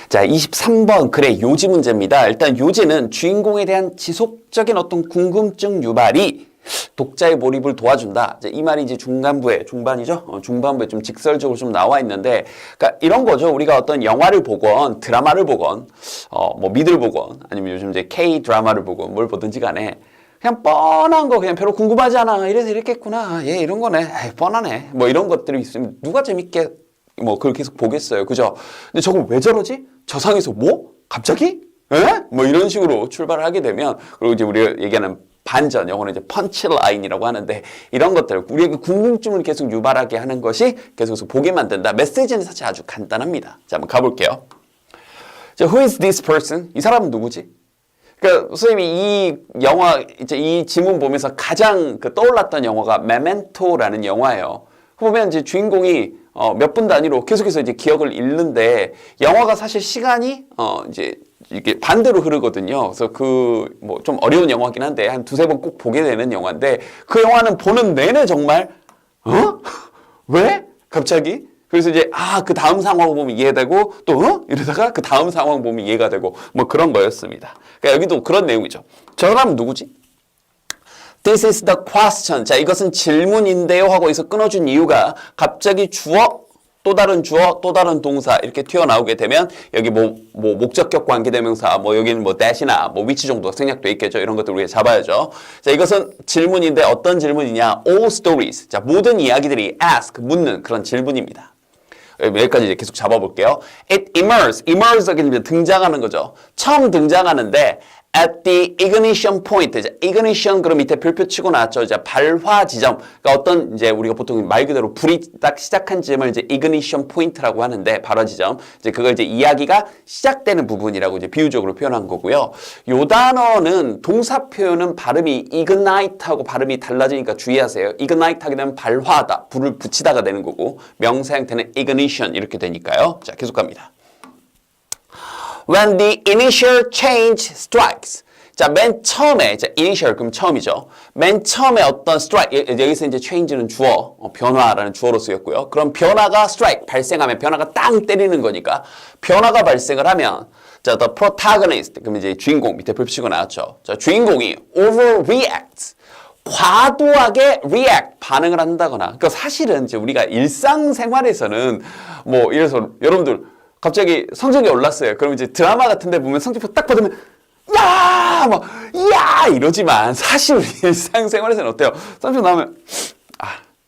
자, 23번 그래 요지 문제입니다. 일단 요지는 주인공에 대한 지속적인 어떤 궁금증 유발이 독자의 몰입을 도와준다. 이 말이 이제 중반부에 좀 직설적으로 좀 나와 있는데, 그러니까 이런 거죠. 우리가 어떤 영화를 보건 드라마를 보건 뭐 미드를 보건 아니면 요즘 이제 K 드라마를 보건 뭘 보든지 간에 그냥 뻔한 거 그냥 별로 궁금하지 않아. 이래서 이랬겠구나. 얘 이런 거네. 에이, 뻔하네. 뭐 이런 것들이 있으면 누가 재밌게 뭐 그걸 계속 보겠어요. 그죠? 근데 저거 왜 저러지? 저 상에서 뭐? 갑자기? 에? 뭐 이런 식으로 출발을 하게 되면, 그리고 이제 우리가 얘기하는 반전, 영어는 이제 펀치라인이라고 하는데, 이런 것들, 우리에게 궁금증을 계속 유발하게 하는 것이 계속해서 보게 만든다. 메시지는 사실 아주 간단합니다. 자, 한번 가볼게요. 자, who is this person? 이 사람은 누구지? 그러니까 선생님이 이 영화, 이제 이 지문 보면서 가장 떠올랐던 영화가 메멘토라는 영화예요. 보면 이제 주인공이 몇 분 단위로 계속해서 이제 기억을 잃는데, 영화가 사실 시간이 이제 이게 반대로 흐르거든요. 그래서 뭐 좀 어려운 영화긴 한데 한 두세 번 꼭 보게 되는 영화인데, 그 영화는 보는 내내 정말 왜? 갑자기? 그래서 이제 그 다음 상황 보면 이해되고 또 이러다가 그 다음 상황 보면 이해가 되고 뭐 그런 거였습니다. 그러니까 여기도 그런 내용이죠. 저 사람은 누구지? This is the question. 자, 이것은 질문인데요 하고 여기서 끊어준 이유가, 갑자기 주어, 또 다른 주어, 또 다른 동사 이렇게 튀어나오게 되면 여기 뭐 목적격 관계대명사, 뭐 여기는 뭐 that이나 뭐 which 정도 생략돼 있겠죠. 이런 것들 우리가 잡아야죠. 자, 이것은 질문인데 어떤 질문이냐? All stories. 자, 모든 이야기들이 ask, 묻는 그런 질문입니다. 여기까지 이제 계속 잡아볼게요. It emerge 등장하는 거죠. 처음 등장하는데 at the ignition point. 자, ignition 그럼 밑에 별표 치고 나왔죠. 자, 발화 지점. 그러니까 어떤 이제 우리가 보통 말 그대로 불이 딱 시작한 지점을 이제 ignition point라고 하는데, 발화 지점. 이제 그걸 이제 이야기가 시작되는 부분이라고 이제 비유적으로 표현한 거고요. 요 단어는 동사 표현은 발음이 ignite하고 발음이 달라지니까 주의하세요. ignite 하게 되면 발화하다, 불을 붙이다가 되는 거고, 명사 형태는 ignition 이렇게 되니까요. 자, 계속 갑니다. When the initial change strikes. 자, 맨 처음에, 자, initial 그럼 처음이죠. 맨 처음에 어떤 strike, 여기서 이제 change는 주어, 변화라는 주어로 쓰였고요. 그럼 변화가 strike, 발생하면, 변화가 땅 때리는 거니까, 변화가 발생을 하면, 자, the protagonist, 그럼 이제 주인공, 밑에 표시가 나왔죠. 자, 주인공이 overreacts. 과도하게 react, 반응을 한다거나. 그러니까 사실은 이제 우리가 일상생활에서는 뭐, 이래서 여러분들, 갑자기 성적이 올랐어요. 그럼 이제 드라마 같은 데 보면 성적표 딱 받으면 야! 막 야! 이러지만 사실 우리 일상생활에서는 어때요? 성적표 나오면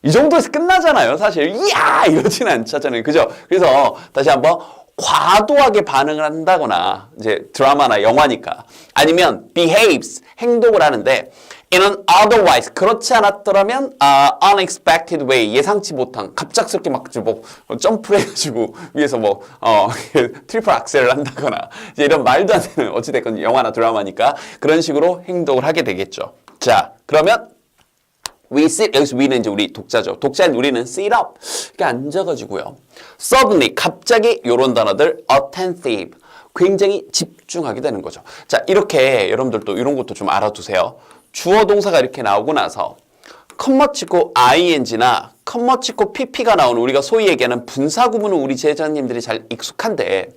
이 정도에서 끝나잖아요. 사실 야! 이러지는 않잖아요. 그죠? 그래서 다시 한번 과도하게 반응을 한다거나, 이제 드라마나 영화니까, 아니면 behaves, 행동을 하는데 in an otherwise, 그렇지 않았더라면 unexpected way, 예상치 못한, 갑작스럽게 막 뭐 점프를 해가지고 위에서 뭐 트리플 악셀을 한다거나, 이제 이런 말도 안 되는, 어찌됐건 영화나 드라마니까 그런 식으로 행동을 하게 되겠죠. 자, 그러면 we sit, 여기서 we는 이제 우리 독자죠. 독자인 우리는 sit up, 이렇게 앉아가지고요. suddenly, 갑자기 요런 단어들, attentive, 굉장히 집중하게 되는 거죠. 자, 이렇게 여러분들도 이런 것도 좀 알아두세요. 주어 동사가 이렇게 나오고 나서 컴마 찍고 ing나 컴마 찍고 pp가 나오는, 우리가 소위 얘기하는 분사 구문은 우리 제자님들이 잘 익숙한데,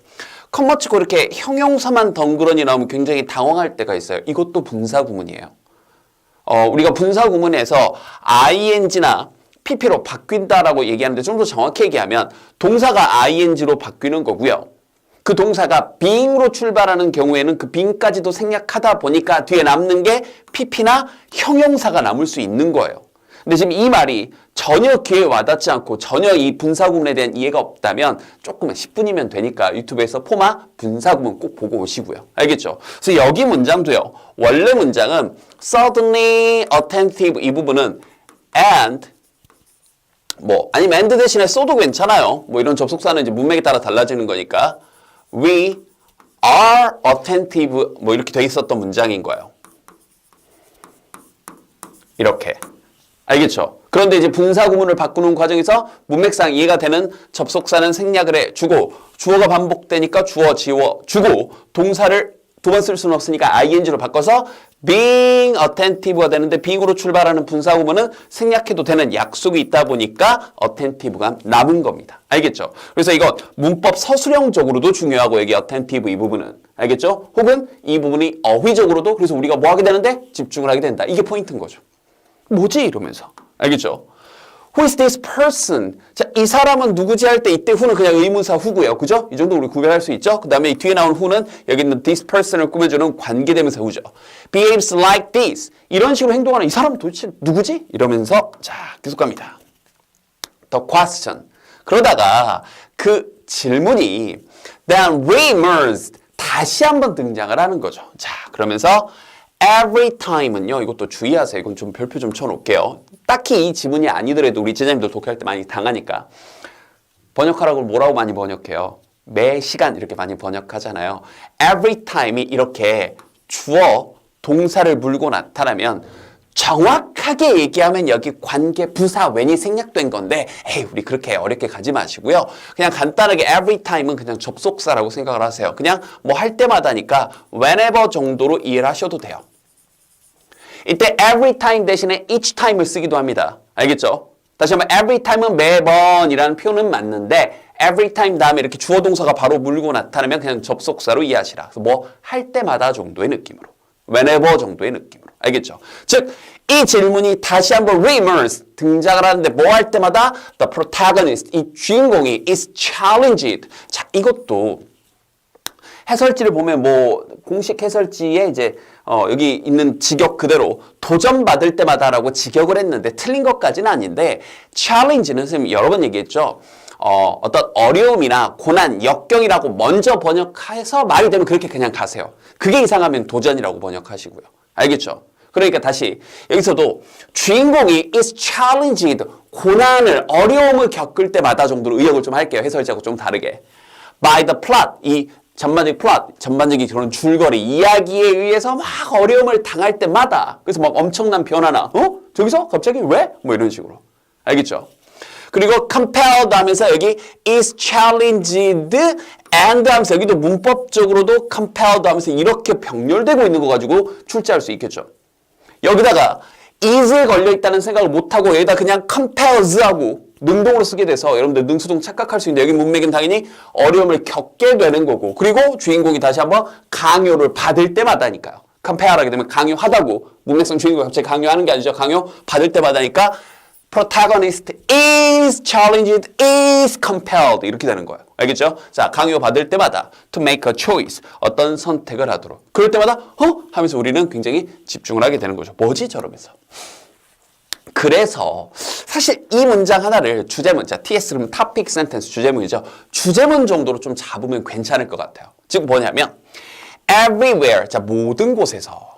컴마 찍고 이렇게 형용사만 덩그러니 나오면 굉장히 당황할 때가 있어요. 이것도 분사 구문이에요. 우리가 분사 구문에서 ing나 pp로 바뀐다라고 얘기하는데, 좀 더 정확히 얘기하면 동사가 ing로 바뀌는 거고요. 그 동사가 being로 출발하는 경우에는 그 being까지도 생략하다 보니까 뒤에 남는 게 pp나 형용사가 남을 수 있는 거예요. 근데 지금 이 말이 전혀 귀에 와닿지 않고 전혀 이 분사구문에 대한 이해가 없다면 조금만 10분이면 되니까 유튜브에서 포마 분사구문 꼭 보고 오시고요. 알겠죠? 그래서 여기 문장도요. 원래 문장은 suddenly attentive, 이 부분은 and 뭐 아니면 and 대신에 써도 괜찮아요. 뭐 이런 접속사는 이제 문맥에 따라 달라지는 거니까 we are attentive 뭐 이렇게 돼 있었던 문장인 거예요. 이렇게. 알겠죠? 그런데 이제 분사 구문을 바꾸는 과정에서 문맥상 이해가 되는 접속사는 생략을 해주고, 주어가 반복되니까 주어 지워 주고, 동사를 두 번 쓸 수는 없으니까 ing로 바꿔서 being attentive가 되는데 being으로 출발하는 분사구문은 생략해도 되는 약속이 있다 보니까 attentive가 남은 겁니다. 알겠죠? 그래서 이거 문법 서술형적으로도 중요하고 여기 attentive 이 부분은 알겠죠? 혹은 이 부분이 어휘적으로도 그래서 우리가 뭐 하게 되는데 집중을 하게 된다. 이게 포인트인 거죠. 뭐지? 이러면서 알겠죠? Who is this person? 자, 이 사람은 누구지 할 때 이때 who는 그냥 의문사 who고요. 그죠? 이 정도 우리 구별할 수 있죠? 그 다음에 이 뒤에 나온 who는 여기 있는 this person을 꾸며주는 관계대명사 who죠. Behaves like this. 이런 식으로 행동하는 이 사람은 도대체 누구지? 이러면서 자, 계속 갑니다. The question. 그러다가 그 질문이 then re-emerged. 다시 한번 등장을 하는 거죠. 자, 그러면서 every time은요. 이것도 주의하세요. 이건 좀 별표 좀 쳐놓을게요. 딱히 이 지문이 아니더라도 우리 제자님들 독해할 때 많이 당하니까 번역하라고 뭐라고 많이 번역해요? 매 시간 이렇게 많이 번역하잖아요. every time이 이렇게 주어, 동사를 물고 나타나면 정확하게 얘기하면 여기 관계, 부사, when이 생략된 건데 에이 우리 그렇게 어렵게 가지 마시고요. 그냥 간단하게 every time은 그냥 접속사라고 생각을 하세요. 그냥 뭐 할 때마다니까 whenever 정도로 이해를 하셔도 돼요. 이때 every time 대신에 each time을 쓰기도 합니다. 알겠죠? 다시 한번 every time은 매번이라는 표현은 맞는데 every time 다음에 이렇게 주어 동사가 바로 물고 나타나면 그냥 접속사로 이해하시라. 그래서 뭐 할 때마다 정도의 느낌으로. whenever 정도의 느낌으로. 알겠죠? 즉, 이 질문이 다시 한번 re-emerge, 등장을 하는데 뭐 할 때마다 the protagonist, 이 주인공이 is challenged. 자, 이것도 해설지를 보면 뭐 공식 해설지에 이제 여기 있는 직역 그대로 도전받을 때마다라고 직역을 했는데 틀린 것까지는 아닌데 challenge는 선생님 여러 번 얘기했죠. 어떤 어려움이나 고난, 역경이라고 먼저 번역해서 말이 되면 그렇게 그냥 가세요. 그게 이상하면 도전이라고 번역하시고요. 알겠죠? 그러니까 다시 여기서도 주인공이 is challenged, 고난을, 어려움을 겪을 때마다 정도로 의역을 좀 할게요. 해설지하고 좀 다르게. by the plot, 이 전반적인 플롯, 전반적인 그런 줄거리, 이야기에 의해서 막 어려움을 당할 때마다 그래서 막 엄청난 변화나 저기서 갑자기 왜? 뭐 이런 식으로. 알겠죠? 그리고 compelled 하면서 여기 is challenged and 하면서 여기도 문법적으로도 compelled 하면서 이렇게 병렬되고 있는 거 가지고 출제할 수 있겠죠. 여기다가 is에 걸려있다는 생각을 못하고 여기다 그냥 compels 하고 능동으로 쓰게 돼서 여러분들 능수동 착각할 수 있는데 여기 문맥은 당연히 어려움을 겪게 되는 거고 그리고 주인공이 다시 한번 강요를 받을 때마다니까요. compel 하게 되면 강요하다고 문맥상 주인공이 갑자기 강요하는 게 아니죠. 강요 받을 때마다니까 protagonist is challenged, is compelled 이렇게 되는 거예요. 알겠죠? 자, 강요 받을 때마다 to make a choice 어떤 선택을 하도록 그럴 때마다 하면서 우리는 굉장히 집중을 하게 되는 거죠. 뭐지? 저러면서. 그래서 사실 이 문장 하나를 주제문, 자, TS 그러면 topic sentence 주제문이죠. 주제문 정도로 좀 잡으면 괜찮을 것 같아요. 즉 뭐냐면 everywhere, 자, 모든 곳에서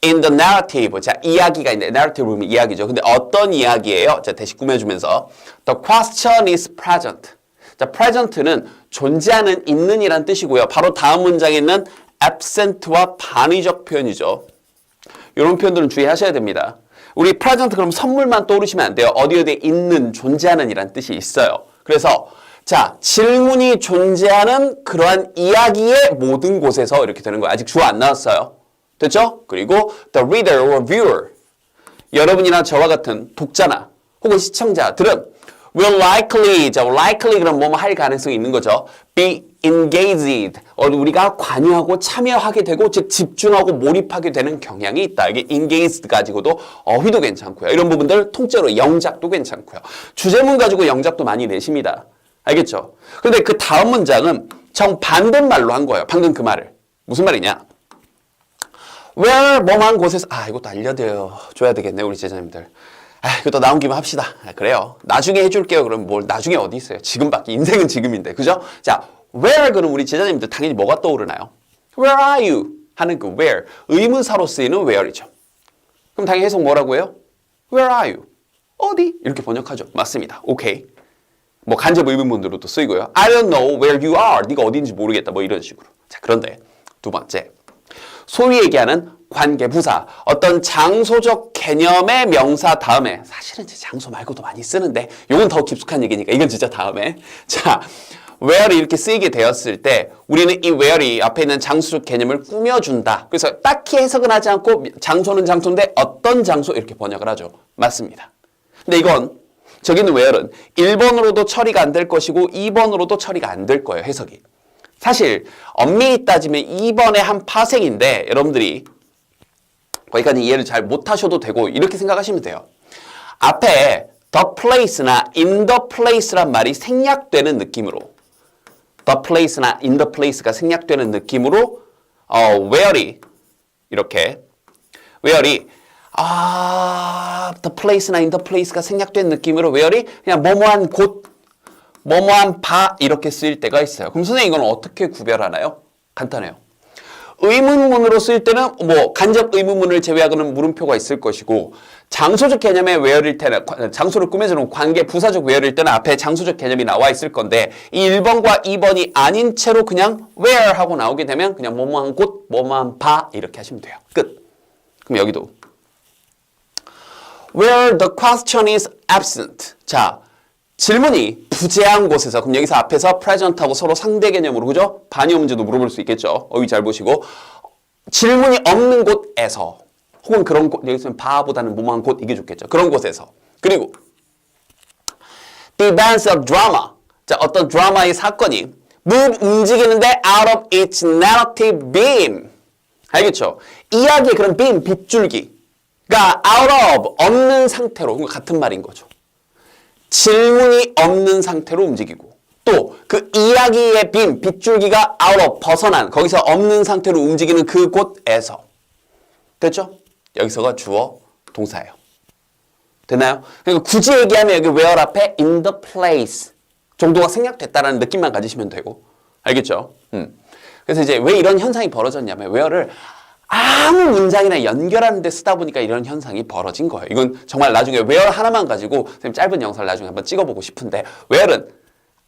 in the narrative, 자, 이야기가 있는데 narrative 보면 이야기죠. 근데 어떤 이야기예요? 자, 대신 꾸며주면서 the question is present. 자, present는 존재하는, 있는이란 뜻이고요. 바로 다음 문장에 있는 absent와 반의적 표현이죠. 이런 표현들은 주의하셔야 됩니다. 우리 present 그럼 선물만 떠오르시면 안 돼요. 어디에 있는, 존재하는 이란 뜻이 있어요. 그래서 자, 질문이 존재하는 그러한 이야기의 모든 곳에서 이렇게 되는 거예요. 아직 주어 안 나왔어요. 됐죠? 그리고 the reader or viewer 여러분이나 저와 같은 독자나 혹은 시청자들은 will likely, 자, likely 그럼 뭐뭐 할 가능성이 있는 거죠. be engaged, 우리가 관여하고 참여하게 되고 즉 집중하고 몰입하게 되는 경향이 있다. 이게 engaged 가지고도 어휘도 괜찮고요. 이런 부분들 통째로 영작도 괜찮고요. 주제문 가지고 영작도 많이 내십니다. 알겠죠? 근데 그 다음 문장은 정반대말로 한 거예요. 방금 그 말을. 무슨 말이냐? where 뭐만 곳에서 이것도 알려줘야 되겠네 우리 제자님들. 이것도 나온 김에 합시다. 그래요. 나중에 해줄게요. 그럼 뭘 나중에 어디 있어요? 지금밖에 인생은 지금인데, 그죠? 자, where 그럼 우리 제자님들 당연히 뭐가 떠오르나요? Where are you? 하는 그 where 의문사로 쓰이는 where이죠. 그럼 당연히 해석 뭐라고 해요? Where are you? 어디? 이렇게 번역하죠. 맞습니다. 오케이. 뭐 간접 의문문으로도 쓰이고요. I don't know where you are. 네가 어딘지 모르겠다. 뭐 이런 식으로. 자, 그런데 두 번째. 소위 얘기하는 관계부사, 어떤 장소적 개념의 명사 다음에 사실은 이제 장소 말고도 많이 쓰는데 이건 더 깊숙한 얘기니까 이건 진짜 다음에 자, where이 이렇게 쓰이게 되었을 때 우리는 이 where이 앞에 있는 장소적 개념을 꾸며준다. 그래서 딱히 해석은 하지 않고 장소는 장소인데 어떤 장소 이렇게 번역을 하죠. 맞습니다. 근데 이건 저기 있는 where는 1번으로도 처리가 안 될 것이고 2번으로도 처리가 안 될 거예요. 해석이. 사실 엄밀히 따지면 2번의 한 파생인데 여러분들이 거기까지 이해를 잘 못하셔도 되고 이렇게 생각하시면 돼요. 앞에 the place나 in the place란 말이 생략되는 느낌으로 the place나 in the place가 생략되는 느낌으로 where이 이렇게 where이 the place나 in the place가 생략된 느낌으로 where이 그냥 뭐뭐한 곳, 뭐뭐한 바 이렇게 쓰일 때가 있어요. 그럼 선생님 이건 어떻게 구별하나요? 간단해요. 의문문으로 쓸 때는 뭐 간접 의문문을 제외하고는 물음표가 있을 것이고 장소적 개념의 where일 때는 장소를 꾸며주는 관계 부사적 where일 때는 앞에 장소적 개념이 나와 있을 건데 이 1번과 2번이 아닌 채로 그냥 where 하고 나오게 되면 그냥 뭐뭐한 곳, 뭐뭐한 바 이렇게 하시면 돼요. 끝. 그럼 여기도 where the question is absent. 자, 질문이 부재한 곳에서 그럼 여기서 앞에서 present하고 서로 상대 개념으로 그죠? 반의어 문제도 물어볼 수 있겠죠. 어휘 잘 보시고 질문이 없는 곳에서 혹은 그런 곳 여기서는 바보다는 뭐뭐한 곳 이게 좋겠죠. 그런 곳에서 그리고 the events of drama 자 어떤 드라마의 사건이 move 움직이는데 out of its narrative beam 알겠죠? 이야기의 그런 beam 빗줄기가 out of 없는 상태로 같은 말인 거죠. 질문이 없는 상태로 움직이고 또 그 이야기의 빔, 빗줄기가 out of 벗어난 거기서 없는 상태로 움직이는 그 곳에서 됐죠? 여기서가 주어 동사예요. 됐나요? 그러니까 굳이 얘기하면 여기 where 앞에 in the place 정도가 생략됐다라는 느낌만 가지시면 되고 알겠죠? 그래서 이제 왜 이런 현상이 벌어졌냐면 where를 아무 문장이나 연결하는 데 쓰다 보니까 이런 현상이 벌어진 거예요. 이건 정말 나중에 where 하나만 가지고 선생님 짧은 영상을 나중에 한번 찍어보고 싶은데 where는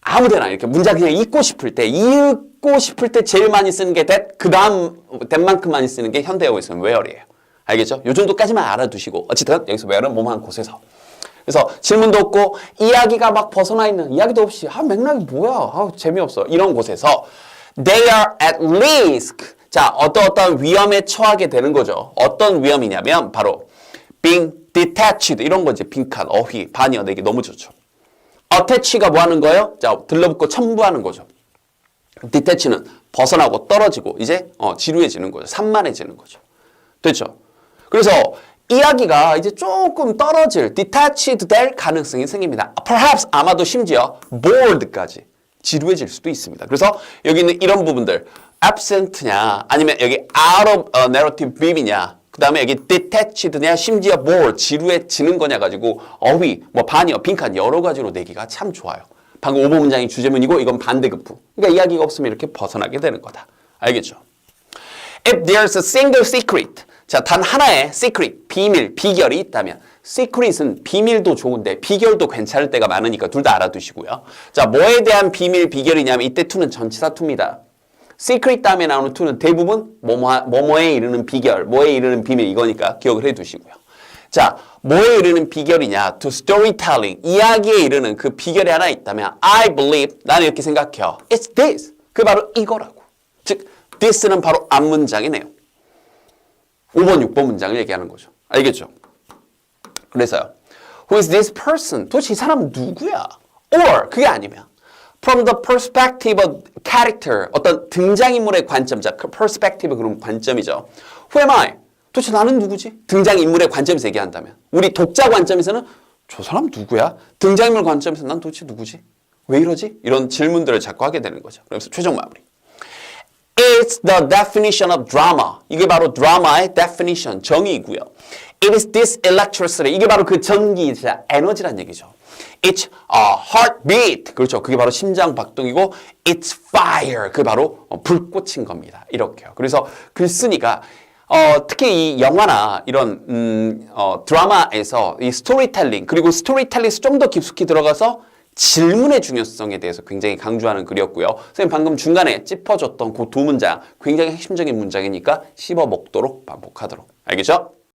아무 데나 이렇게 문장 그냥 읽고 싶을 때 제일 많이 쓰는 게 that 그 다음 that만큼 많이 쓰는 게 현대어에서는 where이에요. 알겠죠? 요 정도까지만 알아두시고 어쨌든 여기서 where는 뭐뭐한 곳에서 그래서 질문도 없고 이야기가 막 벗어나 있는 이야기도 없이 맥락이 뭐야 재미없어 이런 곳에서 they are at risk 자, 어떤 위험에 처하게 되는 거죠. 어떤 위험이냐면 바로 being detached 이런 거지. 빈칸, 어휘, 반의어 내기 너무 좋죠. attach가 뭐 하는 거예요? 자, 들러붙고 첨부하는 거죠. detach는 벗어나고 떨어지고 이제 지루해지는 거죠. 산만해지는 거죠. 됐죠? 그래서 이야기가 이제 조금 떨어질 detached 될 가능성이 생깁니다. Perhaps 아마도 심지어 bored까지 지루해질 수도 있습니다. 그래서 여기 있는 이런 부분들 absent냐 아니면 여기 out of narrative beam이냐 그 다음에 여기 detached냐 심지어 bored 지루해지는 거냐 가지고 어휘 뭐 반의어 빈칸 여러 가지로 내기가 참 좋아요. 방금 5번 문장이 주제문이고 이건 반대급부. 그러니까 이야기가 없으면 이렇게 벗어나게 되는 거다. 알겠죠? If there's a single secret 자, 단 하나의 secret, 비밀, 비결이 있다면 secret은 비밀도 좋은데 비결도 괜찮을 때가 많으니까 둘 다 알아두시고요. 자, 뭐에 대한 비밀, 비결이냐면 이때 to는 전치사 to입니다. secret 다음에 나오는 to는 대부분 뭐뭐에 이르는 비결, 뭐에 이르는 비밀 이거니까 기억을 해두시고요. 자, 뭐에 이르는 비결이냐? to storytelling, 이야기에 이르는 그 비결이 하나 있다면 I believe, 나는 이렇게 생각해요. It's this, 그 바로 이거라고. 즉, this는 바로 앞문장이네요. 5번, 6번 문장을 얘기하는 거죠. 알겠죠? 그래서요. Who is this person? 도대체 이 사람은 누구야? Or 그게 아니면 From the perspective of character 어떤 등장인물의 관점자 perspective 그런 관점이죠. Who am I? 도대체 나는 누구지? 등장인물의 관점에서 얘기한다면 우리 독자 관점에서는 저 사람 누구야? 등장인물 관점에서 난 도대체 누구지? 왜 이러지? 이런 질문들을 자꾸 하게 되는 거죠. 그래서 최종 마무리. It's the definition of drama. 이게 바로 드라마의 definition, 정의이고요. It is this electricity. 이게 바로 그 전기자, 에너지란 얘기죠. It's a heartbeat. 그렇죠. 그게 바로 심장 박동이고 It's fire. 그게 바로 불꽃인 겁니다. 이렇게요. 그래서 글쓴이가 특히 이 영화나 이런 드라마에서 이 스토리텔링 그리고 스토리텔링에서 좀 더 깊숙이 들어가서 질문의 중요성에 대해서 굉장히 강조하는 글이었고요. 선생님 방금 중간에 짚어줬던 그 두 문장 굉장히 핵심적인 문장이니까 씹어 먹도록 반복하도록. 알겠죠?